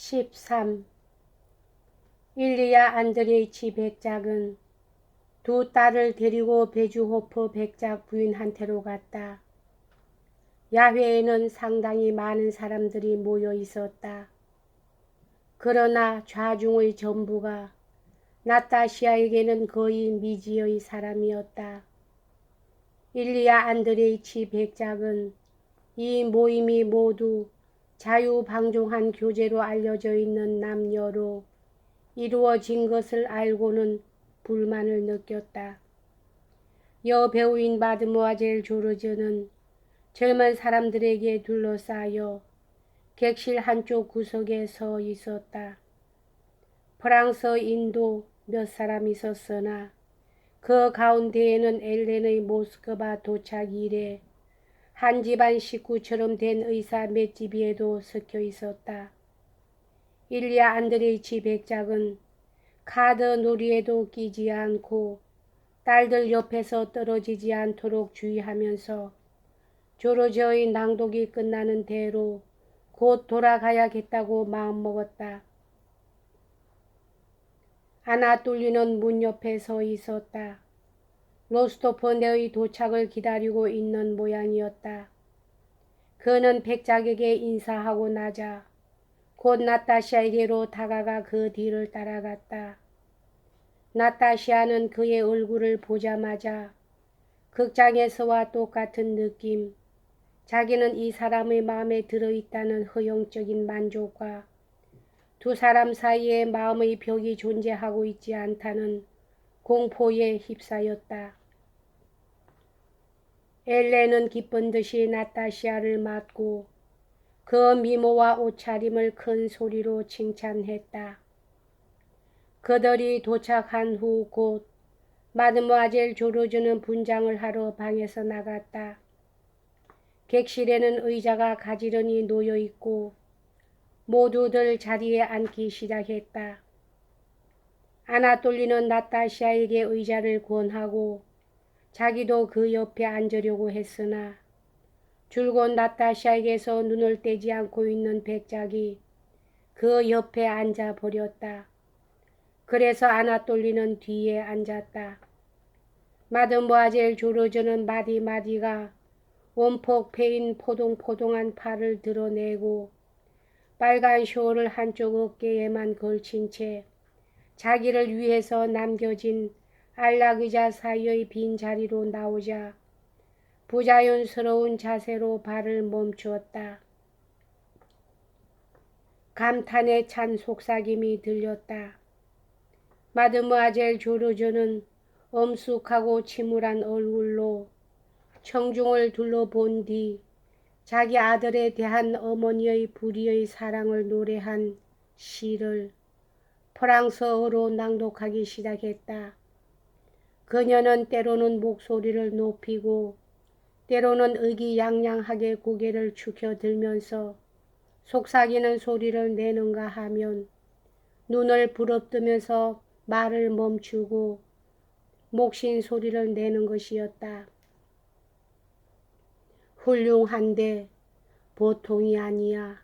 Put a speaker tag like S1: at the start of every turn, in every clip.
S1: 13. 일리야 안드레이치 백작은 두 딸을 데리고 베주호프 백작 부인한테로 갔다. 야외에는 상당히 많은 사람들이 모여 있었다. 그러나 좌중의 전부가 나타시아에게는 거의 미지의 사람이었다. 일리야 안드레이치 백작은 이 모임이 모두 자유방종한 교제로 알려져 있는 남녀로 이루어진 것을 알고는 불만을 느꼈다. 여배우인 마드모아젤 조르즈는 젊은 사람들에게 둘러싸여 객실 한쪽 구석에 서 있었다. 프랑스인도 몇 사람 있었으나 그 가운데에는 엘렌의 모스크바 도착 이래 한 집안 식구처럼 된 의사 몇 집이에도 섞여 있었다. 일리야 안드레이치 백작은 카드 놀이에도 끼지 않고 딸들 옆에서 떨어지지 않도록 주의하면서 조르저의 낭독이 끝나는 대로 곧 돌아가야겠다고 마음먹었다. 아나톨리는 문 옆에 서 있었다. 로스토프네의 도착을 기다리고 있는 모양이었다. 그는 백작에게 인사하고 나자 곧 나타샤에게로 다가가 그 뒤를 따라갔다. 나타샤는 그의 얼굴을 보자마자 극장에서와 똑같은 느낌, 자기는 이 사람의 마음에 들어있다는 허용적인 만족과 두 사람 사이에 마음의 벽이 존재하고 있지 않다는 공포에 휩싸였다. 엘렌은 기쁜 듯이 나타샤를 맞고 그 미모와 옷차림을 큰 소리로 칭찬했다. 그들이 도착한 후 곧 마드모아젤 조르즈는 분장을 하러 방에서 나갔다. 객실에는 의자가 가지런히 놓여 있고 모두들 자리에 앉기 시작했다. 아나톨리는 나타샤에게 의자를 권하고 자기도 그 옆에 앉으려고 했으나 줄곧 나타샤에게서 눈을 떼지 않고 있는 백작이 그 옆에 앉아 버렸다. 그래서 아나톨리는 뒤에 앉았다. 마드모아젤 조르즈는 마디마디가 원폭 패인 포동포동한 팔을 드러내고 빨간 쇼를 한쪽 어깨에만 걸친 채 자기를 위해서 남겨진 안락의자 사이의 빈자리로 나오자 부자연스러운 자세로 발을 멈추었다. 감탄에 찬 속삭임이 들렸다. 마드모아젤 조르즈는 엄숙하고 침울한 얼굴로 청중을 둘러본 뒤 자기 아들에 대한 어머니의 불의의 사랑을 노래한 시를 프랑스어로 낭독하기 시작했다. 그녀는 때로는 목소리를 높이고 때로는 의기양양하게 고개를 축혀들면서 속삭이는 소리를 내는가 하면 눈을 부릅뜨면서 말을 멈추고 목신 소리를 내는 것이었다. 훌륭한데 보통이 아니야.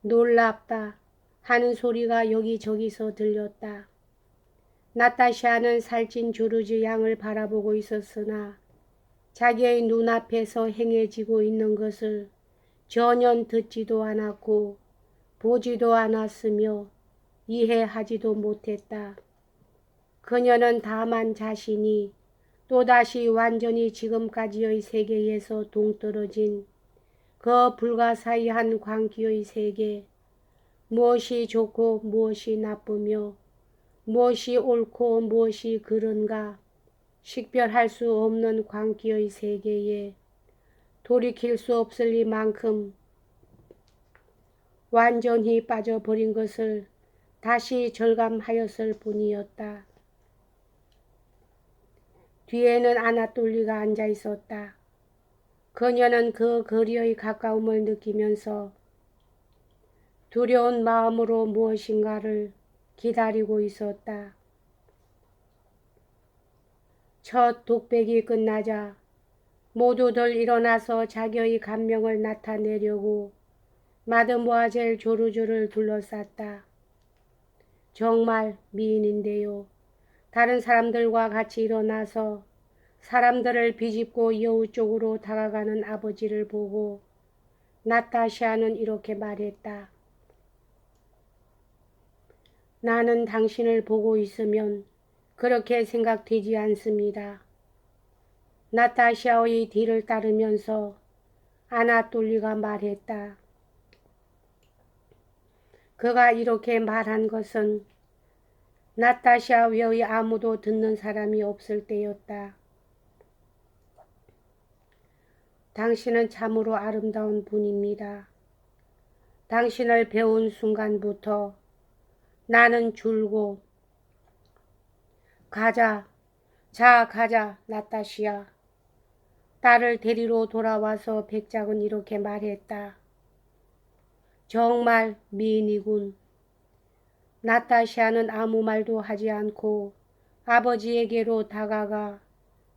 S1: 놀랍다 하는 소리가 여기저기서 들렸다. 나타샤는 살찐 조르즈 양을 바라보고 있었으나 자기의 눈앞에서 행해지고 있는 것을 전혀 듣지도 않았고 보지도 않았으며 이해하지도 못했다. 그녀는 다만 자신이 또다시 완전히 지금까지의 세계에서 동떨어진 그 불가사의한 광기의 세계, 무엇이 좋고 무엇이 나쁘며 무엇이 옳고 무엇이 그른가 식별할 수 없는 광기의 세계에 돌이킬 수 없을 이만큼 완전히 빠져버린 것을 다시 절감하였을 뿐이었다. 뒤에는 아나톨리가 앉아 있었다. 그녀는 그 거리의 가까움을 느끼면서 두려운 마음으로 무엇인가를 기다리고 있었다. 첫 독백이 끝나자 모두들 일어나서 자기의 감명을 나타내려고 마드모아젤 조르주를 둘러쌌다. 정말 미인인데요. 다른 사람들과 같이 일어나서 사람들을 비집고 여우 쪽으로 다가가는 아버지를 보고 나타샤는 이렇게 말했다. 나는 당신을 보고 있으면 그렇게 생각되지 않습니다. 나타샤의 뒤를 따르면서 아나톨리가 말했다. 그가 이렇게 말한 것은 나타샤 외의 아무도 듣는 사람이 없을 때였다. 당신은 참으로 아름다운 분입니다. 당신을 배운 순간부터 나는 줄고 가자, 자 가자 나타시아. 딸을 데리러 돌아와서 백작은 이렇게 말했다. 정말 미인이군. 나타시아는 아무 말도 하지 않고 아버지에게로 다가가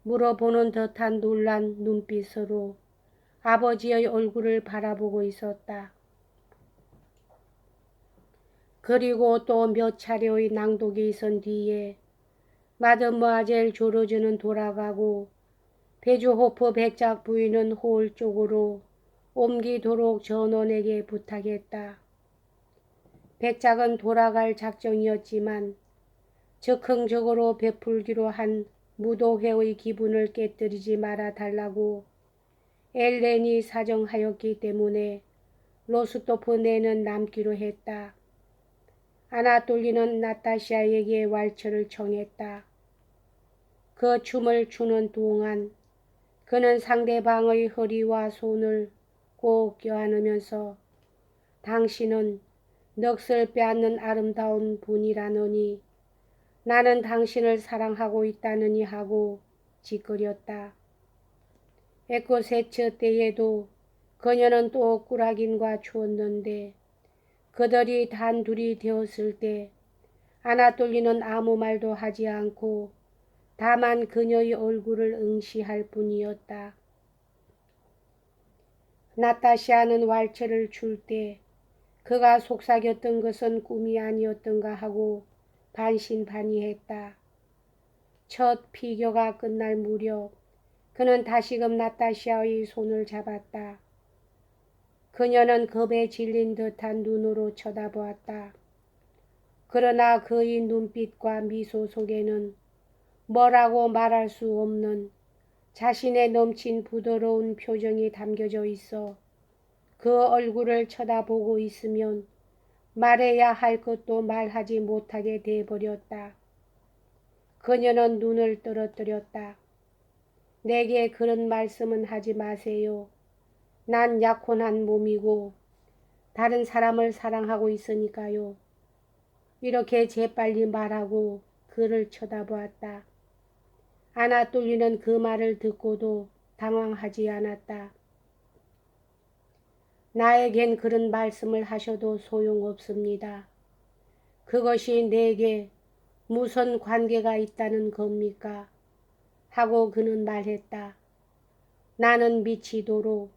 S1: 물어보는 듯한 놀란 눈빛으로 아버지의 얼굴을 바라보고 있었다. 그리고 또 몇 차례의 낭독이 있은 뒤에 마드모아젤 조르주는 돌아가고 베주호프 백작 부인은 홀 쪽으로 옮기도록 전원에게 부탁했다. 백작은 돌아갈 작정이었지만 즉흥적으로 베풀기로 한 무도회의 기분을 깨뜨리지 말아 달라고 엘렌이 사정하였기 때문에 로스토프네는 남기로 했다. 아나톨리는 나타샤에게 왈츠를 청했다. 그 춤을 추는 동안 그는 상대방의 허리와 손을 꼭 껴안으면서 당신은 넋을 빼앗는 아름다운 분이라느니 나는 당신을 사랑하고 있다느니 하고 짓거렸다. 에코세츠 때에도 그녀는 또 꾸라긴과 추었는데 그들이 단둘이 되었을 때 아나톨리는 아무 말도 하지 않고 다만 그녀의 얼굴을 응시할 뿐이었다. 나타샤는 왈츠를 출 때 그가 속삭였던 것은 꿈이 아니었던가 하고 반신반의했다. 첫 피겨가 끝날 무렵 그는 다시금 나타샤의 손을 잡았다. 그녀는 겁에 질린 듯한 눈으로 쳐다보았다. 그러나 그의 눈빛과 미소 속에는 뭐라고 말할 수 없는 자신의 넘친 부드러운 표정이 담겨져 있어 그 얼굴을 쳐다보고 있으면 말해야 할 것도 말하지 못하게 돼버렸다. 그녀는 눈을 떨어뜨렸다. 내게 그런 말씀은 하지 마세요. 난 약혼한 몸이고 다른 사람을 사랑하고 있으니까요. 이렇게 재빨리 말하고 그를 쳐다보았다. 아나톨리는 그 말을 듣고도 당황하지 않았다. 나에겐 그런 말씀을 하셔도 소용없습니다. 그것이 내게 무슨 관계가 있다는 겁니까? 하고 그는 말했다. 나는 미치도록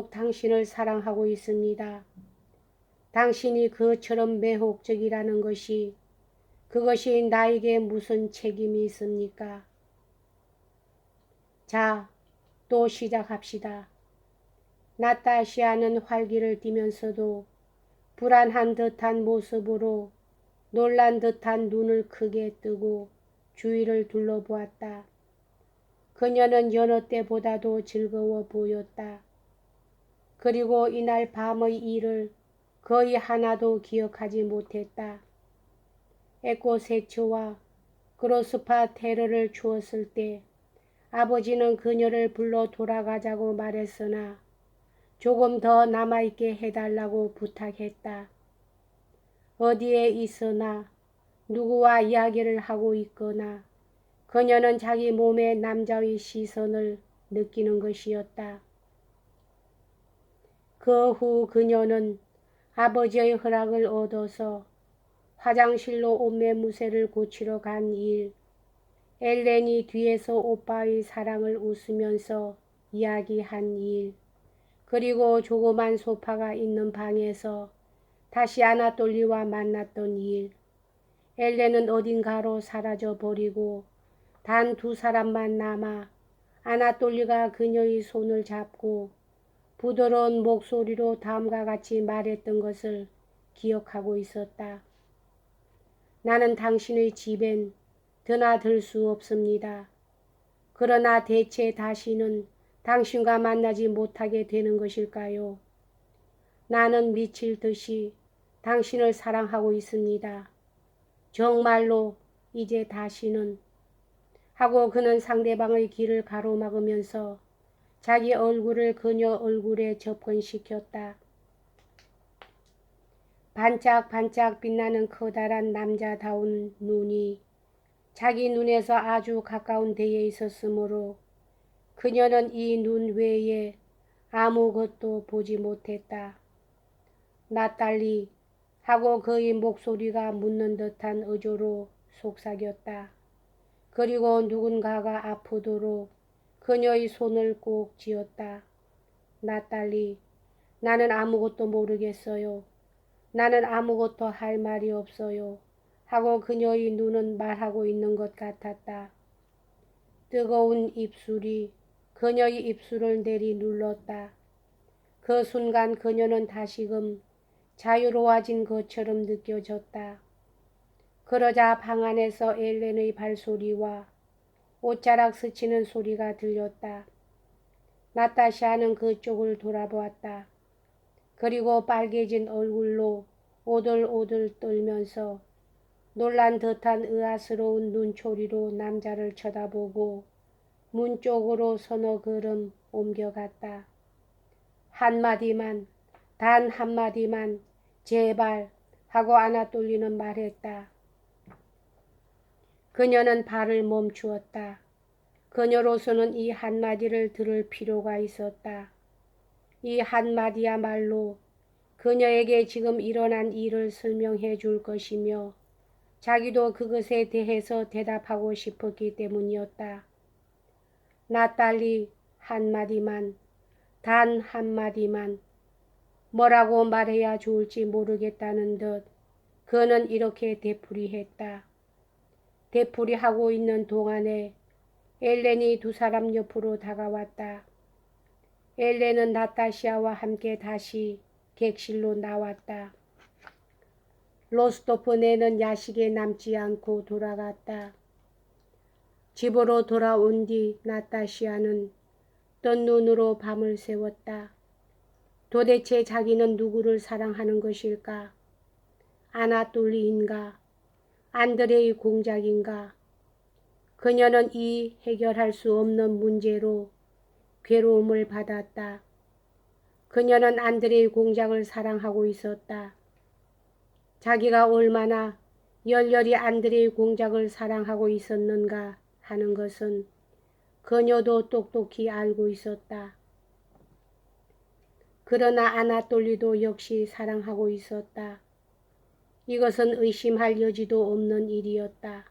S1: 당신을 사랑하고 있습니다. 당신이 그처럼 매혹적이라는 것이 그것이 나에게 무슨 책임이 있습니까? 자, 또 시작합시다. 나타시아는 활기를 띠면서도 불안한 듯한 모습으로 놀란 듯한 눈을 크게 뜨고 주위를 둘러보았다. 그녀는 여느 때보다도 즐거워 보였다. 그리고 이날 밤의 일을 거의 하나도 기억하지 못했다. 에코세츠와 그로스파 테러를 주었을 때 아버지는 그녀를 불러 돌아가자고 말했으나 조금 더 남아있게 해달라고 부탁했다. 어디에 있으나 누구와 이야기를 하고 있거나 그녀는 자기 몸에 남자의 시선을 느끼는 것이었다. 그 후 그녀는 아버지의 허락을 얻어서 화장실로 옷매무새를 고치러 간 일, 엘렌이 뒤에서 오빠의 사랑을 웃으면서 이야기한 일, 그리고 조그만 소파가 있는 방에서 다시 아나톨리와 만났던 일. 엘렌은 어딘가로 사라져 버리고 단 두 사람만 남아 아나톨리가 그녀의 손을 잡고 부드러운 목소리로 다음과 같이 말했던 것을 기억하고 있었다. 나는 당신의 집엔 드나들 수 없습니다. 그러나 대체 다시는 당신과 만나지 못하게 되는 것일까요? 나는 미칠 듯이 당신을 사랑하고 있습니다. 정말로 이제 다시는 하고 그는 상대방의 길을 가로막으면서 자기 얼굴을 그녀 얼굴에 접근시켰다. 반짝반짝 빛나는 커다란 남자다운 눈이 자기 눈에서 아주 가까운 데에 있었으므로 그녀는 이 눈 외에 아무것도 보지 못했다. 나탈리 하고 그의 목소리가 묻는 듯한 어조로 속삭였다. 그리고 누군가가 아프도록 그녀의 손을 꼭 쥐었다. 나탈리, 나는 아무것도 모르겠어요. 나는 아무것도 할 말이 없어요. 하고 그녀의 눈은 말하고 있는 것 같았다. 뜨거운 입술이 그녀의 입술을 내리 눌렀다. 그 순간 그녀는 다시금 자유로워진 것처럼 느껴졌다. 그러자 방 안에서 엘렌의 발소리와 옷자락 스치는 소리가 들렸다. 나타샤는 그쪽을 돌아보았다. 그리고 빨개진 얼굴로 오들오들 떨면서 놀란 듯한 의아스러운 눈초리로 남자를 쳐다보고 문 쪽으로 서너 걸음 옮겨갔다. 한마디만, 단 한마디만 제발 하고 아나톨리는 말했다. 그녀는 발을 멈추었다. 그녀로서는 이 한마디를 들을 필요가 있었다. 이 한마디야말로 그녀에게 지금 일어난 일을 설명해 줄 것이며 자기도 그것에 대해서 대답하고 싶었기 때문이었다. 나탈리, 한마디만, 단 한마디만. 뭐라고 말해야 좋을지 모르겠다는 듯 그는 이렇게 되풀이했다. 되풀이하고 있는 동안에 엘렌이 두 사람 옆으로 다가왔다. 엘렌은 나타샤와 함께 다시 객실로 나왔다. 로스토프네는 야식에 남지 않고 돌아갔다. 집으로 돌아온 뒤 나타샤는 뜬 눈으로 밤을 새웠다. 도대체 자기는 누구를 사랑하는 것일까? 아나톨리인가? 안드레의 공작인가? 그녀는 이 해결할 수 없는 문제로 괴로움을 받았다. 그녀는 안드레의 공작을 사랑하고 있었다. 자기가 얼마나 열렬히 안드레의 공작을 사랑하고 있었는가 하는 것은 그녀도 똑똑히 알고 있었다. 그러나 아나톨리도 역시 사랑하고 있었다. 이것은 의심할 여지도 없는 일이었다.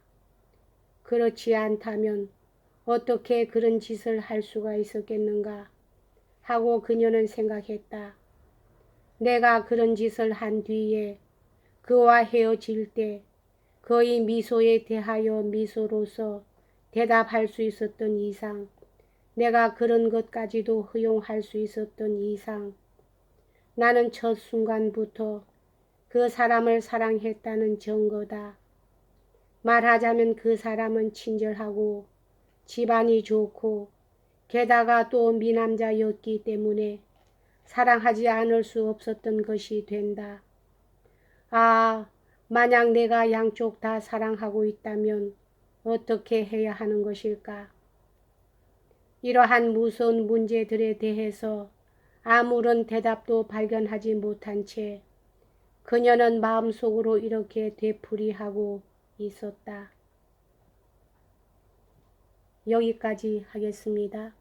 S1: 그렇지 않다면 어떻게 그런 짓을 할 수가 있었겠는가 하고 그녀는 생각했다. 내가 그런 짓을 한 뒤에 그와 헤어질 때 그의 미소에 대하여 미소로서 대답할 수 있었던 이상, 내가 그런 것까지도 허용할 수 있었던 이상, 나는 첫 순간부터 그 사람을 사랑했다는 증거다. 말하자면 그 사람은 친절하고 집안이 좋고 게다가 또 미남자였기 때문에 사랑하지 않을 수 없었던 것이 된다. 아, 만약 내가 양쪽 다 사랑하고 있다면 어떻게 해야 하는 것일까? 이러한 무서운 문제들에 대해서 아무런 대답도 발견하지 못한 채 그녀는 마음속으로 이렇게 되풀이하고 있었다. 여기까지 하겠습니다.